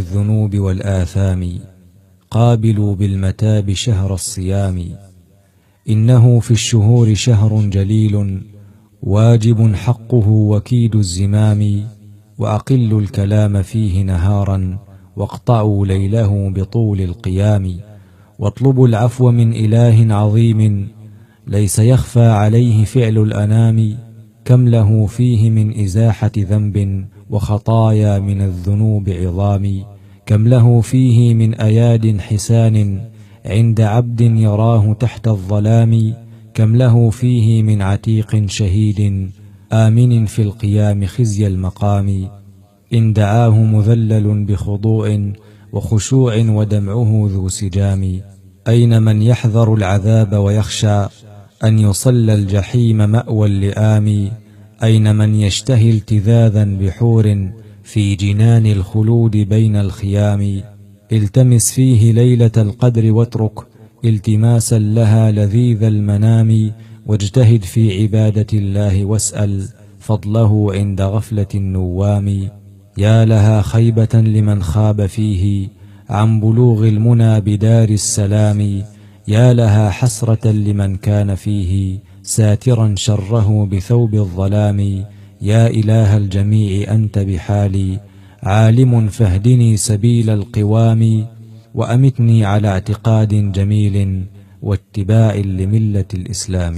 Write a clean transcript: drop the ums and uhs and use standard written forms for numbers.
الذنوب والآثام، قابلوا بالمتاب شهر الصيام. إنه في الشهور شهر جليل، واجب حقه وكيد الزمام. وأقلوا الكلام فيه نهارا، واقطعوا ليله بطول القيام. واطلبوا العفو من إله عظيم، ليس يخفى عليه فعل الأنام. كم له فيه من إزاحة ذنب، وخطايا من الذنوب عظام. كم له فيه من أياد حسان، عند عبد يراه تحت الظلام. كم له فيه من عتيق شهيد، آمن في القيام خزي المقام. إن دعاه مذلل بخضوع وخشوع، ودمعه ذو سجام. أين من يحذر العذاب ويخشى أن يصلى الجحيم مأوى اللئام. أين من يشتهي التذاذا بحور في جنان الخلود بين الخيام. التمس فيه ليلة القدر واترك التماسا لها لذيذ المنام. واجتهد في عبادة الله واسأل فضله عند غفلة النوام. يا لها خيبة لمن خاب فيه عن بلوغ المنى بدار السلام. يا لها حسرة لمن كان فيه ساترا شره بثوب الظلام. يا إله الجميع أنت بحالي عالم، فاهدني سبيل القوام. وأمتني على اعتقاد جميل واتباع لملة الإسلام.